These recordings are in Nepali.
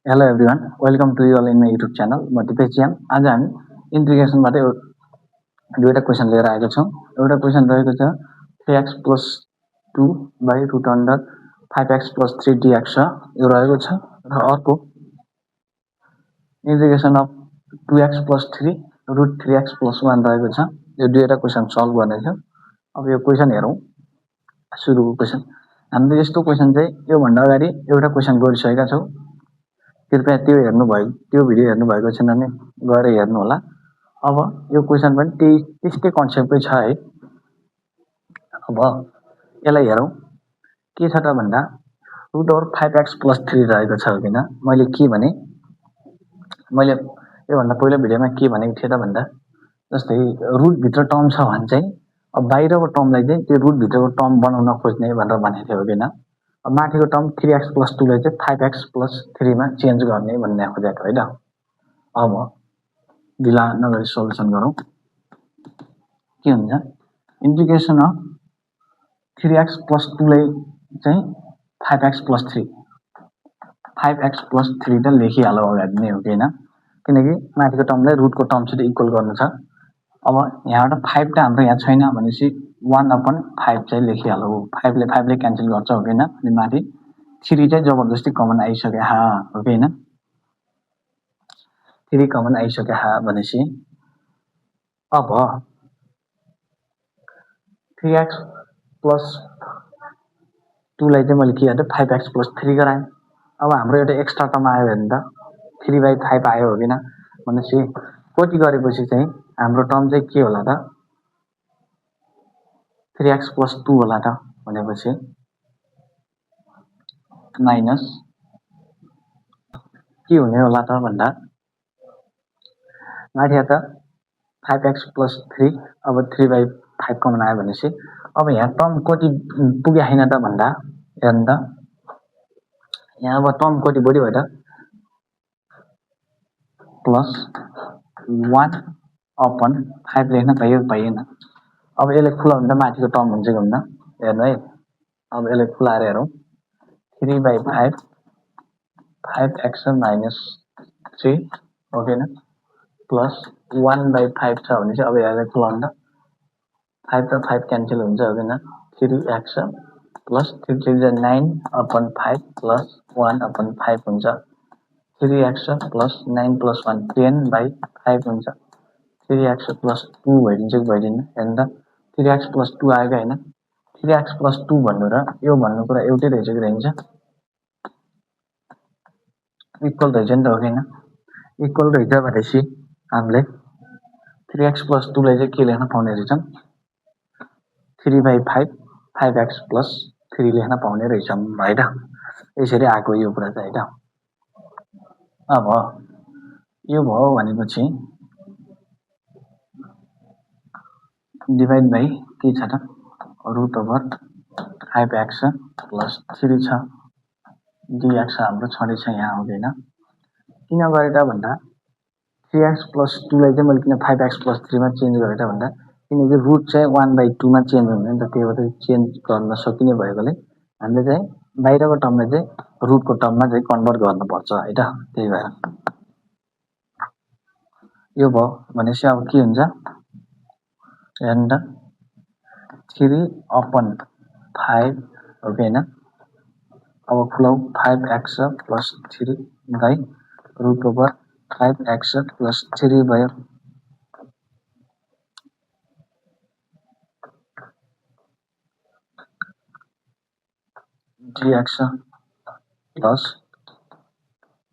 Hello everyone, welcome to you all in my YouTube channel. म दिपेश जियान। आज हामी इन्टिग्रेसनबाट दुईटा क्वेशन लिएर आएका छौं। एउटा क्वेशन रहेको छ 3x plus 2 by root under 5x plus 3 dx यो रहेको छ र अर्को integration of 2x plus 3 root 3x plus 1 रहेको छ। यो दुईटा क्वेशन सल्भ गर्ने छ। अब यो क्वेशन हेरौं। सुरुको क्वेशन हामीले यस्तो क्वेशन चाहिँ यो भन्दा अगाडि एउटा क्वेशन गरिसकेका छौं। कृपया त्यो भिडियो हेर्नु भएको छैन भने गएर हेर्नु होला। अब यो क्वेशन पनि त्यस्तै कन्सेप्टै छ है। अब यसलाई हेरौं। के छ त भन्दा रुट ओभर 5x plus 3 रहेको छ हैन। मैले के भने मैले यो भन्दा पहिलो भिडियोमा के भनेको थिए त भन्दा जस्तै रुट भित्र टर्म छ भने चाहिँ अब बाहिरको टर्मलाई चाहिँ त्यो रुट भित्रको टर्म बनाउन खोज्ने भनेर भनेको थियो हैन। अब माथिको टर्म 3x plus 2 लाई चाहिँ 5x plus 3 मा चेन्ज गर्ने भन्ने खोजेको हैन। अब ढिला नगरी सल्युसन गरौँ। के हुन्छ इन्टिग्रेसन अफ 3x plus 2 लाई चाहिँ 5x plus 3 5x plus 3 त लेखिहालौ अगाडि नै हो कि हैन। किनकि माथिको टर्मलाई रुटको टर्मसित इक्वल गर्नु छ। अब यहाँबाट 5 त हाम्रो यहाँ छैन भनेपछि 1/5 चाहिँ लेखिहालौ। 5 ले 5 ले क्यान्सल गर्छ हो किन अनि माथि 3 चाहिँ जबरजस्ती कमन आइसके हो कि हैन। 3 कमन आइसके भनेपछि अब 3x plus 2 लाई चाहिँ मैले के गर्दै 5x plus 3 गराएँ। अब हाम्रो एउटा एक्स्ट्रा टर्म आयो भने त 3/5 आयो हो किन भनेपछि कति गरेपछि चाहिँ हाम्रो टर्म चाहिँ के होला त 3x plus 2 होला त भनेपछि माइनस के हुने होला त भन्दा माथि त 5x plus 3 अब 3/5 कमन आयो भनेपछि अब यहाँ टर्म कति पुग्यो हैन त भन्दा हेर्नु त यहाँ अब टर्म कति बढी भयो त प्लस 1/5 लेख्न पाइएन। अब यसले खुला हुन्छ माथिको टर्म हुन्छ कि हुन्न हेर्नु है। अब यसले खुलाएर हेरौं 3/5 5x minus 3 हो किन प्लस 1/5 छ भने चाहिँ अब यसले खुला हुन्छ 5 र 5 क्यान्सल हुन्छ हो किन 3x plus 3 is 9/5 plus 1/5 हुन्छ 3x plus 9 plus 1 10/5 हुन्छ 3x plus 2 भइदिन्छ कि भइदिन्न हेर्नु त 3x plus 2 आएको हैन 3x plus 2 भन्नु र यो भन्नु कुरा एउटै रहेछ कि रहन्छ इक्वल रहेछ नि त हो किन इक्वल रहेछ भनेपछि हामीले 3x plus 2 लाई चाहिँ के लेख्न पाउने रहेछौं 3/5 5x plus 3 लेख्न पाउने रहेछौं हैन। यसरी आको यो कुरा चाहिँ हैन। अब यो भयो भनेपछि डिवाइड बाइ के छ त रुट ओभर 5x plus 3 छ dx हाम्रो छँदै छ यहाँ हुँदैन। किन गरे त भन्दा 3x plus 2 लाई चाहिँ मैले किन 5x plus 3 मा चेन्ज गरे त भन्दा किनकि रुट चाहिँ 1/2 मा चेन्ज हुने नि त त्यही भएर चेन्ज गर्न सकिने भएकोले हामीले चाहिँ बाहिरको टर्मलाई चाहिँ रुटको टर्ममा चाहिँ कन्भर्ट गर्नुपर्छ है त त्यही भएर यो भयो भनेपछि अब के हुन्छ हेर्नु त 3/5 हो कि हैन। अब खुलाउ 5x plus 3 by root over 5x plus 3 भयो dx plus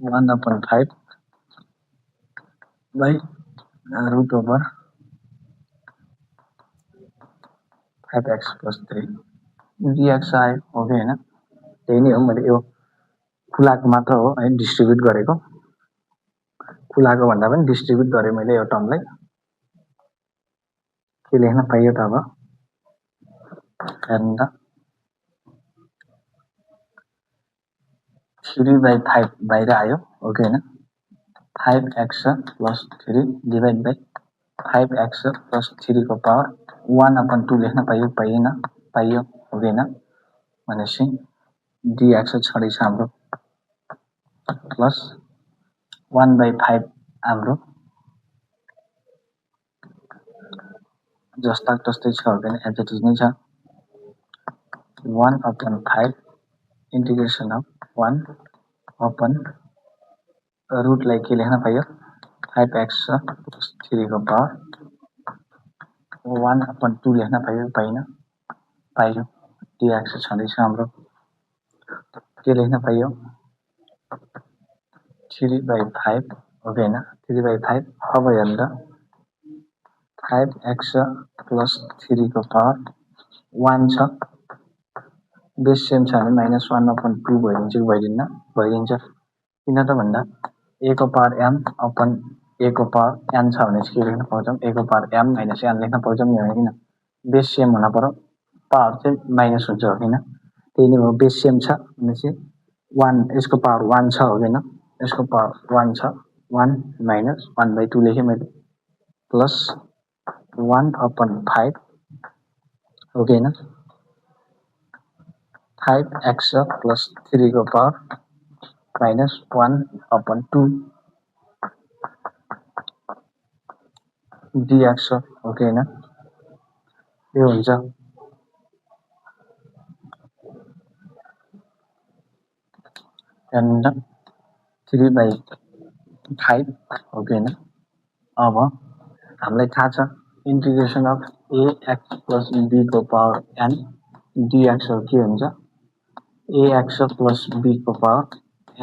1/5 by root over 5x plus 3 dx आयो हो कि हैन। त्यही नै हो मैले यो खुलाको मात्र हो है डिस्ट्रिब्युट गरेको खुलाको भन्दा पनि डिस्ट्रिब्युट गरे मैले यो टर्मलाई के लेख्न पाइयो त अब हेर्नु त 3/5 बाहिर आयो हो कि हैन 5x plus 3 divide by 5x plus 3 को पावर 1/2 लेख्न पाइयो हो कि हैन भनेपछि dx छँदै छ हाम्रो प्लस 1/5 हाम्रो जस्ता तस्तै छ भने एज इट इज नै छ 1/5 integration of 1 upon रूटलाई के लेख्न पाइयो 5x plus 3 को पावर 1/2 लेख्न पाइयो पाइयो dx छँदैछ हाम्रो के लेख्न पाइयो 3/5 हो कि हैन 3/5 अब हेर्नु त 5x plus 3 को पावर 1 छ बेस सेम छ भने -1/2 भइदिन्छ कि भइदिन्छ किन त भन्दा a को पावर m अपन a को पावर n छ भने के लेख्न पाउँछौं a को पावर m - n लेख्न पाउँछौं नि हैन किन बेस सेम हुन पर्यो पावर चाहिँ माइनस हुन्छ हो किन त्यही नै हो बेस सेम छ भनेपछि 1 यसको पावर 1 छ हो किन यसको पावर 1 छ 1 minus 1/2 लेखेँ मैले प्लस 1/5 हो कि हैन 5x plus 3 को पावर minus 1/2 dx हो कि हैन यो हुन्छ and 3/5 हो कि हैन अब हामीलाई थाहा छ integration of ax plus b को पावर n dx हो के हुन्छ ax plus b को power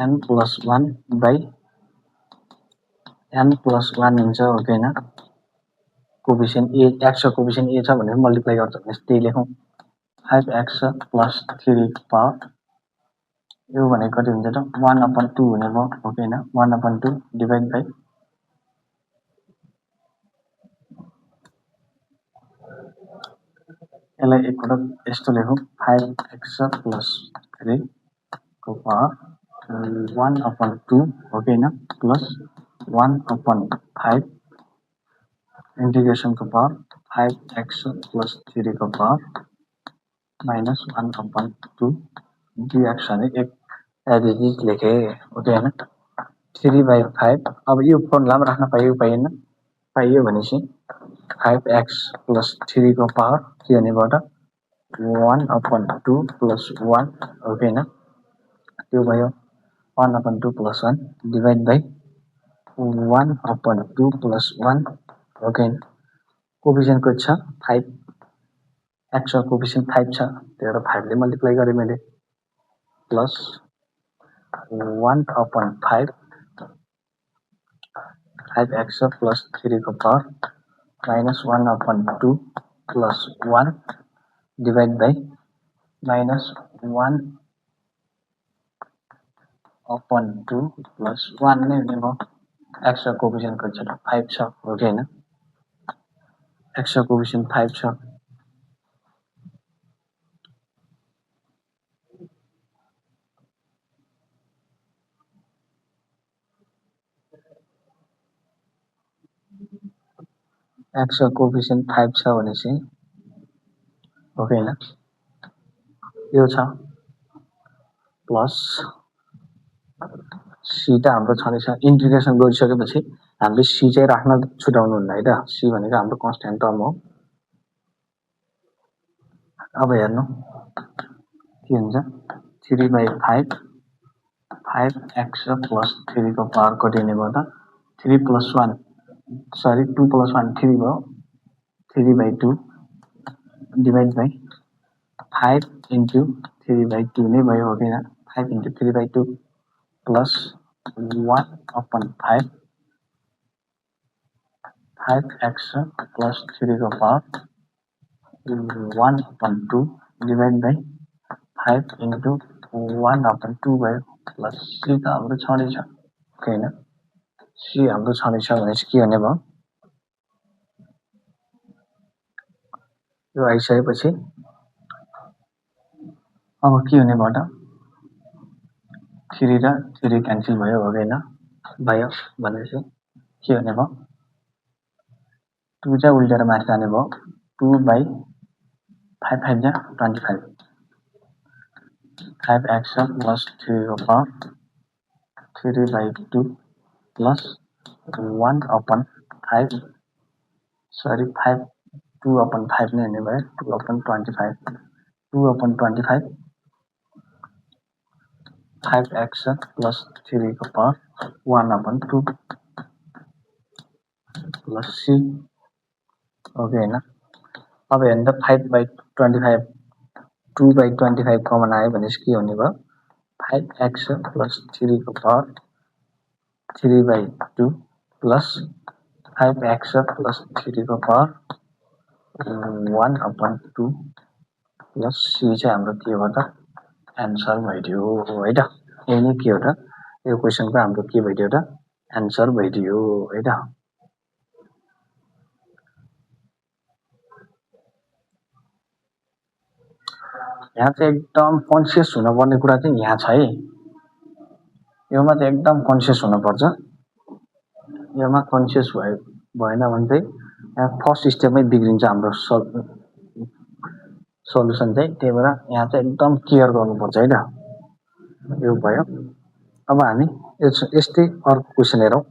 n plus 1 by n plus 1 हुन्छ हो कि हैन कोएफिशिएन्ट a x को कोएफिशिएन्ट a छ भनेर मल्टिप्लाई गर्छ भने त्यही लेखौं 5x plus 3 को पावर यो भनेको कति हुन्छ त 1/2 हुने भयो हो कि हैन 1/2 डिवाइड बाइ यसलाई एकपटक यस्तो लेखौं 5x plus 3 को पावर 1/2 हो कि हैन प्लस 1/5 इंटीग्रेशन को पावर 5x plus 3 को पावर minus 1/2 dx भने एक एज इट इज लेखे हो कि हैन 3/5 अब यो फर्मुला राख्न पाइयो पाइएन पाइयो भनेपछि 5x plus 3 को पावर के हुने भयो त 1/2 plus 1 हो कि हैन त्यो भयो 1/2 plus 1 डिवाइड बाइ 1/2 plus 1 हो कि हैन कोएफिशिएन्ट कति छ 5 x को कोएफिशिएन्ट 5 छ त्यही भएर 5 ले मल्टिप्लाई गरे मैले प्लस 1/5 5x plus 3 को power minus 1/2 plus 1 divide by minus 1/2 plus 1 नै हुने भयो x को कोएफिशिएन्ट कति छ 5 छ हो कि हैन x को कोएफिशिएन्ट 5 छ x को कोएफिशिएन्ट 5 छ भनेपछि हो कि हैन यो छ प्लस c त हाम्रो छँदैछ इंटीग्रेशन गरिसकेपछि हामीले c चाहिँ राख्न छुटाउनु हुन्न है त c भनेको हाम्रो कन्स्ट्यान्ट टर्म हो अब हेर्नु के हुन्छ 3/5 5x plus 3 को पावर कति हुने भयो त 3 plus 1 सरी 2 plus 1 3 भयो 3/2 डिवाइड बाइ 5 into 3/2 नै भयो हो कि 5 into 3/2 plus 1/5 5x plus 3 को पावर 1/2 डिवाइड बाइ 5 into 1/2 भयो प्लस c त हाम्रो छँदैछ ओके हैन c हाम्रो छँदैछ भनेपछि के हुने भयो यो आइसकेपछि अब के हुने भयो त 3 र 3 क्यान्सल भयो हो हैन भयो भनेपछि के हुने भयो 2 चाहिँ उल्टेर माथि जाने भयो 2/5 5 जा 25 5x plus 3 को पावर 3/2 प्लस 1/5 सरी 5 2/5 नै हुने भयो 2/25 2/25 5x प्लस 3 को पावर 1/2 प्लस c ओके हैन अब हेर्दा 5/25 2/25 कमन आयो भनेपछि के हुने भयो 5x प्लस 3 को पावर 3/2 प्लस 5x प्लस 3 को पावर 1/2 प्लस c चाहिँ हाम्रो के हो त एन्सर भइदियो है त यही नै के हो त यो क्वेशनको हाम्रो के भइदियो त एन्सर भइदियो है त यहाँ चाहिँ एकदम कन्सियस हुनुपर्ने कुरा चाहिँ यहाँ छ है योमा चाहिँ एकदम कन्सियस हुनुपर्छ योमा कन्सियस भएन भने चाहिँ यहाँ फर्स्ट स्टेपमै बिग्रिन्छ हाम्रो सल्युसन चाहिँ त्यही भएर यहाँ चाहिँ एकदम केयर गर्नुपर्छ है त यो भयो अब हामी यस्तै अर्को क्वेशन हेरौँ